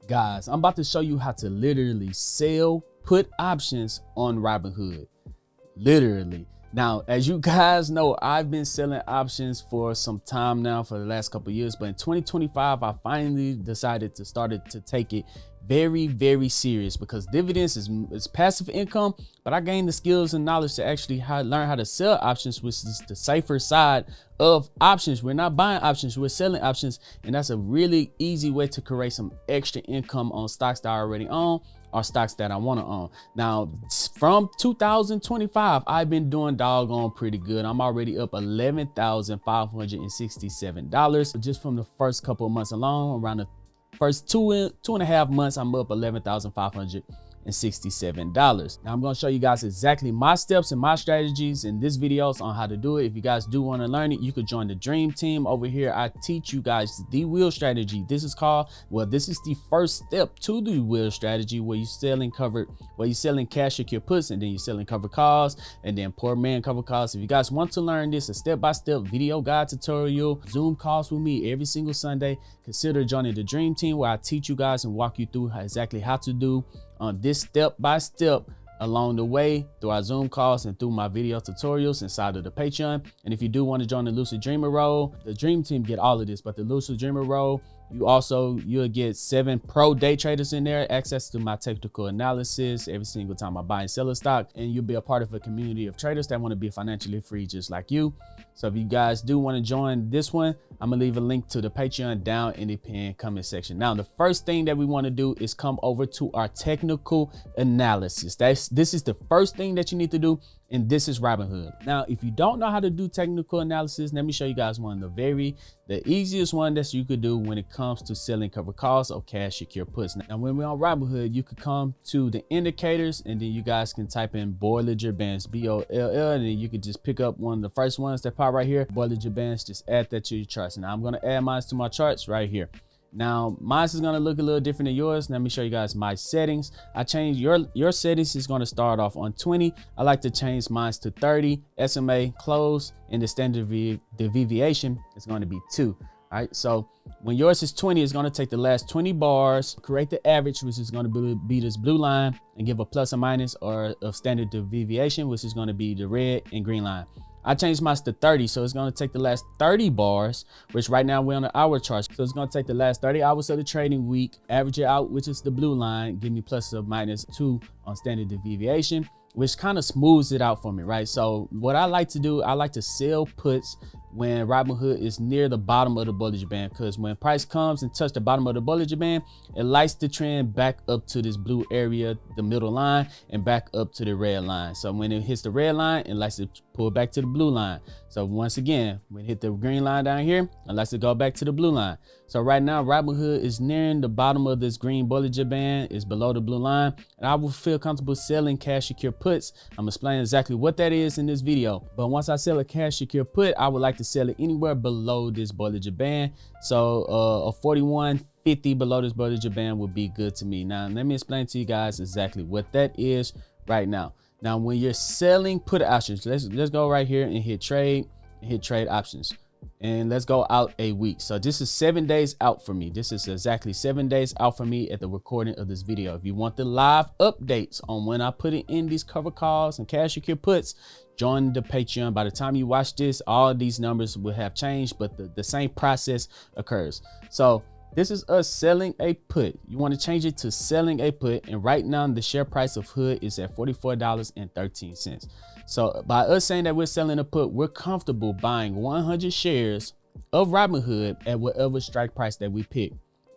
Guys, I'm about to show you how to literally sell put options on Robinhood. Literally. Now, as you guys know, I've been selling options for some time now, for the last couple of years, but in 2025, I finally decided to start to take it very, very serious, because dividends is passive income, but I gained the skills and knowledge to actually learn how to sell options, which is the safer side of options. We're not buying options, we're selling options, and that's a really easy way to create some extra income on stocks that I already own or stocks that I want to own. Now, from 2025, I've been doing doggone pretty good. I'm already up $11,567 just from the first couple of months alone. Around the first two and a half months, I'm up $11,567. Now I'm going to show you guys exactly my steps and my strategies in this videos on how to do it. If you guys do want to learn it, you could join the dream team over here. I teach you guys the wheel strategy. This is the first step to the wheel strategy, where you're selling cash secure puts, and then you're selling covered calls, and then poor man covered calls. If you guys want to learn this, a step-by-step video guide tutorial, Zoom calls with me every single Sunday, consider joining the dream team, where I teach you guys and walk you through exactly how to do this step by step along the way through our Zoom calls and through my video tutorials inside of the Patreon. And if you do want to join the Lucid Dreamer role, the dream team get all of this, but the Lucid Dreamer role, you'll get 7 pro day traders in there, access to my technical analysis every single time I buy and sell a stock, and you'll be a part of a community of traders that want to be financially free just like you. So if you guys do want to join this one, I'm gonna leave a link to the Patreon down in the pinned comment section. Now, the first thing that we want to do is come over to our technical analysis. This is the first thing that you need to do, and this is Robinhood. Now, if you don't know how to do technical analysis, let me show you guys one of the easiest one that you could do when it comes to selling covered calls or cash secure puts. Now, when we're on Robinhood, you could come to the indicators, and then you guys can type in Bollinger Bands, BOLL, and then you could just pick up one of the first ones that pop right here, Bollinger Bands. Just add that to your charts. Now I'm going to add mine to my charts right here. Now, mine is going to look a little different than yours. Let me show you guys my settings. I changed your settings is going to start off on 20. I like to change mine to 30, SMA close, and the standard deviation is going to be 2. All right, so when yours is 20, it's going to take the last 20 bars, create the average, which is going to be this blue line, and give a plus or minus or of standard deviation, which is going to be the red and green line. I changed mine to 30, so it's going to take the last 30 bars, which right now we're on the hour chart. So it's going to take the last 30 hours of the trading week, average it out, which is the blue line, give me plus or minus 2 on standard deviation, which kind of smooths it out for me, right? So what I like to do, I like to sell puts when Robinhood is near the bottom of the Bollinger Band, because when price comes and touch the bottom of the Bollinger Band, it likes to trend back up to this blue area, the middle line, and back up to the red line. So when it hits the red line, it likes to pull back to the blue line. So once again, when it hit the green line down here, it likes to go back to the blue line. So right now, Robinhood is nearing the bottom of this green Bollinger Band, is below the blue line, and I will feel comfortable selling cash secure puts. I'm explaining exactly what that is in this video. But once I sell a cash secure put, I would like to sell it anywhere below this Bollinger Band. So a 41.50 below this Bollinger Band would be good to me. Now, let me explain to you guys exactly what that is right now. Now, when you're selling put options, let's go right here and hit trade options. And let's go out a week. So this is 7 days out for me. This is exactly 7 days out for me at the recording of this video. If you want the live updates on when I put it in these cover calls and cash secure puts, join the Patreon. By the time you watch this, all of these numbers will have changed, but the same process occurs. So this is us selling a put. You want to change it to selling a put, and right now the share price of Hood is at $44.13. So by us saying that we're selling a put, we're comfortable buying 100 shares of Robinhood at whatever strike price that we pick.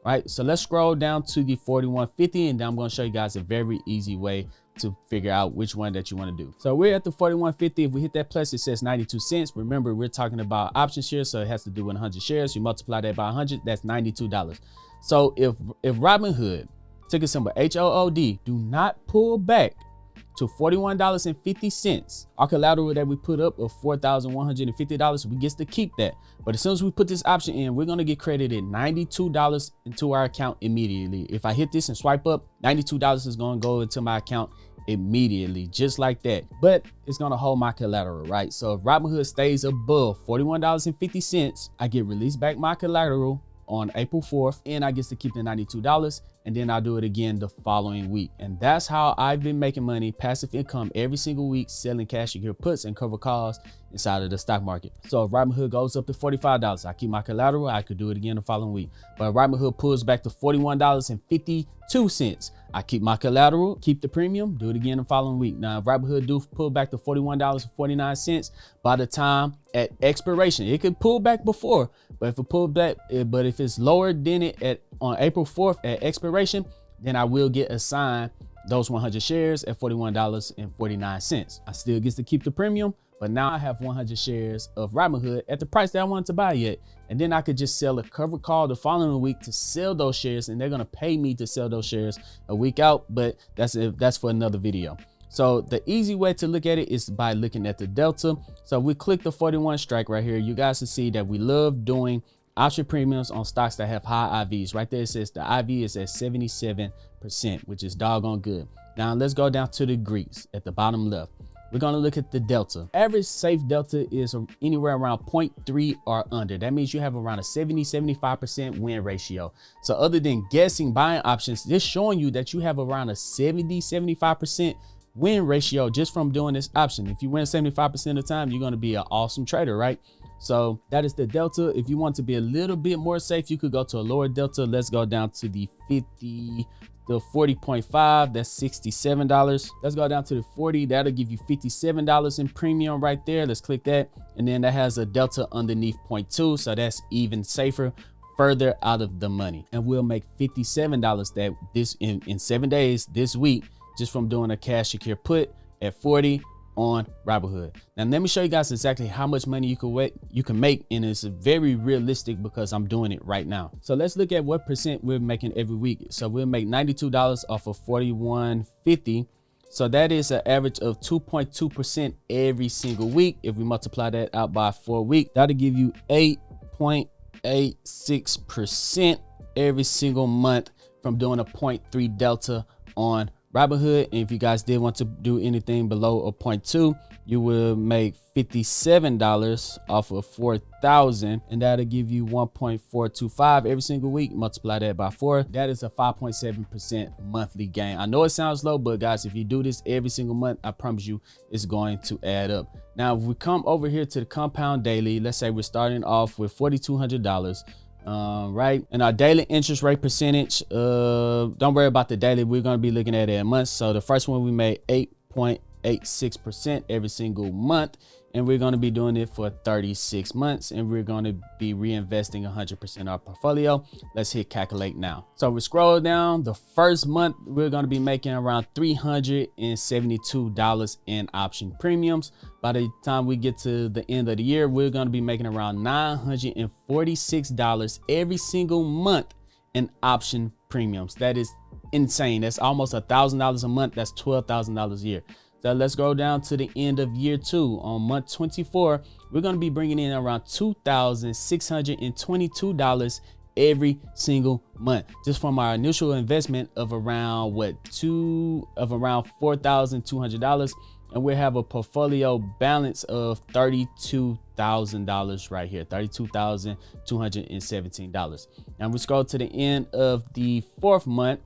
Right, so let's scroll down to the 41.50, and then I'm going to show you guys a very easy way to figure out which one that you want to do. So we're at the 41.50. If we hit that plus, it says 92 cents. Remember, we're talking about option shares, so it has to do with 100 shares. You multiply that by 100, that's $92. So if Robinhood, ticker symbol HOOD, do not pull back to $41.50, our collateral that we put up of $4,150, we get to keep that. But as soon as we put this option in, we're going to get credited $92 into our account immediately. If I hit this and swipe up, $92 is going to go into my account immediately, just like that. But it's going to hold my collateral, right? So if Robinhood stays above $41.50, I get released back my collateral on April 4th, and I get to keep the $92. and then I'll do it again the following week. And that's how I've been making money, passive income every single week, selling cash secure puts and cover calls inside of the stock market. So if Robinhood goes up to $45, I keep my collateral, I could do it again the following week. But if Robinhood pulls back to $41.52, I keep my collateral, keep the premium, do it again the following week. Now, if Robinhood do pull back to $41.49 by the time at expiration, it could pull back before, but if it pulled back, but if it's lower than it on April 4th at expiration, then I will get assigned those 100 shares at $41.49. I still get to keep the premium, but now I have 100 shares of Robinhood at the price that I wanted to buy yet. And then I could just sell a covered call the following week to sell those shares, and they're gonna pay me to sell those shares a week out, but that's for another video. So the easy way to look at it is by looking at the delta. So we click the 41 strike right here. You guys can see that we love doing option premiums on stocks that have high IVs. Right there it says the IV is at 77%, which is doggone good. Now let's go down to the Greeks at the bottom left. We're gonna look at the delta. Average safe delta is anywhere around 0.3 or under. That means you have around a 70-75% win ratio. So other than guessing buying options, this showing you that you have around a 70-75% win ratio just from doing this option. If you win 75% of the time, you're gonna be an awesome trader, right? So that is the delta. If you want to be a little bit more safe, you could go to a lower delta. Let's go down to the 40.5, that's $67. Let's go down to the 40, that'll give you $57 in premium right there. Let's click that. And then that has a delta underneath 0.2, so that's even safer, further out of the money. And we'll make $57 that this in 7 days this week, just from doing a cash secure put at 40 on Robinhood. Now let me show you guys exactly how much money you can make, and it's very realistic because I'm doing it right now. So let's look at what percent we're making every week. So we'll make $92 off of $41.50. So that is an average of 2.2% every single week. If we multiply that out by 4 weeks, that'll give you 8.86% every single month from doing a 0.3 delta on Robinhood. And if you guys did want to do anything below a 0.2, you will make $57 off of 4,000, and that'll give you 1.425 every single week. Multiply that by 4, that is a 5.7% monthly gain. I know it sounds low, but guys, if you do this every single month, I promise you it's going to add up. Now if we come over here to the compound daily, let's say we're starting off with $4,200. Right, and our daily interest rate percentage, don't worry about the daily, we're going to be looking at it a month. So the first one we made 8.86% every single month, and we're going to be doing it for 36 months, and we're going to be reinvesting 100% of our portfolio. Let's hit calculate now. So we scroll down, the first month we're going to be making around $372 in option premiums. By the time we get to the end of the year, we're going to be making around $946 every single month in option premiums. That is insane. That's almost $1,000 a month. That's $12,000 a year. So let's go down to the end of year 2. On month 24, we're going to be bringing in around $2,622 every single month, just from our initial investment of around $4,200, and we have a portfolio balance of $32,000 right here, $32,217. Now we scroll to the end of the 4th month,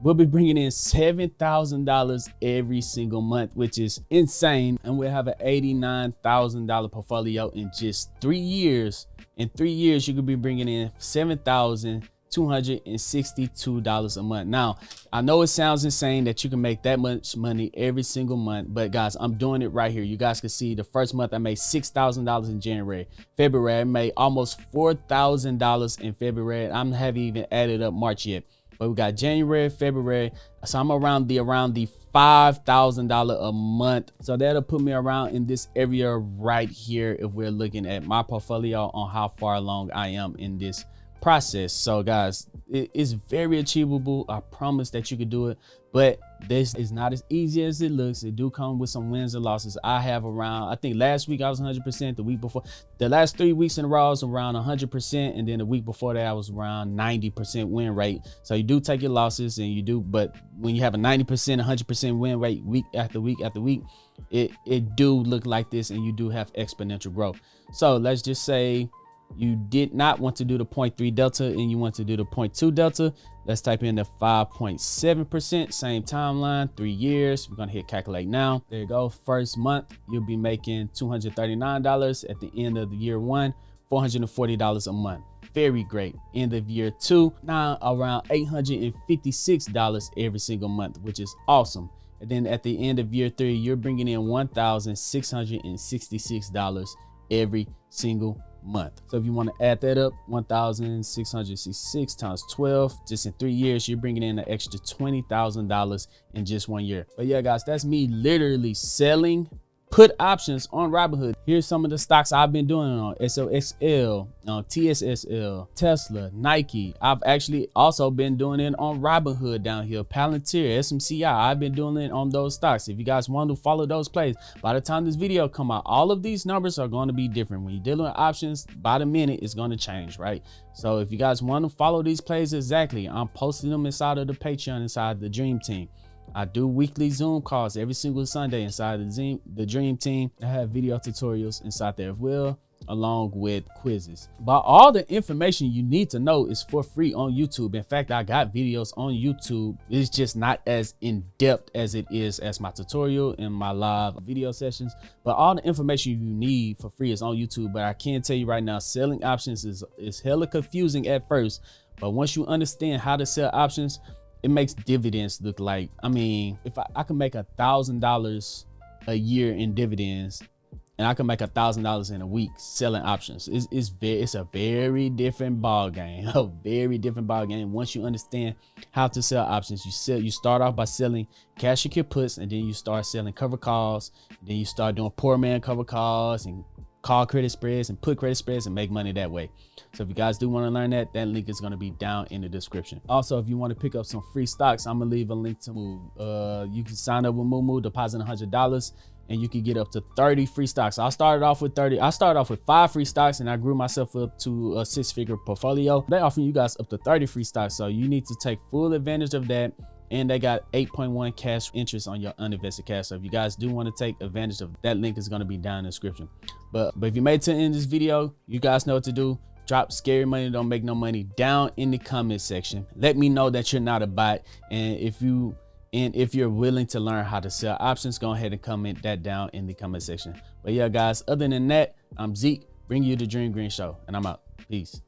we'll be bringing in $7,000 every single month, which is insane. And we'll have an $89,000 portfolio in just 3 years. In 3 years, you could be bringing in $7,262 a month. Now, I know it sounds insane that you can make that much money every single month, but guys, I'm doing it right here. You guys can see the first month I made $6,000 in January. February, I made almost $4,000 in February. I haven't even added up March yet. But we got January, February, so I'm around the $5,000 a month. So that'll put me around in this area right here if we're looking at my portfolio on how far along I am in this process. So guys, it is very achievable. I promise that you can do it, but this is not as easy as it looks. It do come with some wins and losses. I have around, I think last week I was 100%, the week before, the last 3 weeks in a row I was around 100%, and then the week before that I was around 90% win rate. So you do take your losses, and you do, but when you have a 90%, 100% win rate week after week after week, it do look like this, and you do have exponential growth. So let's just say you did not want to do the 0.3 delta and you want to do the 0.2 delta, let's type in the 5.7%, same timeline, 3 years. We're gonna hit calculate now. There you go. First month, you'll be making $239. At the end of the year 1, $440 a month. Very great. End of year 2, now around $856 every single month, which is awesome. And then at the end of year 3, you're bringing in $1,666 every single month. So if you want to add that up, 1,666 times 12, just in 3 years, you're bringing in an extra $20,000 in just 1 year. But yeah, guys, that's me literally selling put options on Robinhood. Here's some of the stocks I've been doing on SOXL, TSSL, Tesla, Nike. I've actually also been doing it on Robinhood down here, Palantir, SMCI. I've been doing it on those stocks. If you guys want to follow those plays, by the time this video come out, all of these numbers are going to be different. When you're dealing with options, by the minute, it's going to change, right? So if you guys want to follow these plays exactly, I'm posting them inside of the Patreon, inside the Dream Team. I do weekly Zoom calls every single Sunday inside the Dream Team. I have video tutorials inside there as well, along with quizzes. But all the information you need to know is for free on YouTube. In fact, I got videos on YouTube. It's just not as in-depth as it is as my tutorial and my live video sessions. But all the information you need for free is on YouTube. But I can tell you right now, selling options is hella confusing at first. But once you understand how to sell options, it makes dividends look like, I mean, if I can make $1,000 a year in dividends, and I can make $1,000 in a week selling options, it's a very different ball game, a very different ball game. Once you understand how to sell options, you start off by selling cash secure puts, and then you start selling cover calls. Then you start doing poor man cover calls and call credit spreads and put credit spreads and make money that way. So if you guys do want to learn that link is going to be down in the description. Also, if you want to pick up some free stocks, I'm gonna leave a link to Moomoo. You can sign up with Moomoo, deposit $100, and you can get up to 30 free stocks. I started off with 30. I started off with 5 free stocks, and I grew myself up to a 6-figure portfolio. They offer you guys up to 30 free stocks, so you need to take full advantage of that. And they got 8.1 cash interest on your uninvested cash. So if you guys do want to take advantage of that, link is going to be down in the description. But if you made it to the end of this video, you guys know what to do. Drop scary money don't make no money down in the comment section. Let me know that you're not a bot. And if you're willing to learn how to sell options, go ahead and comment that down in the comment section. But yeah, guys, other than that, I'm Zeke, bring you the Dream Green Show, and I'm out. Peace.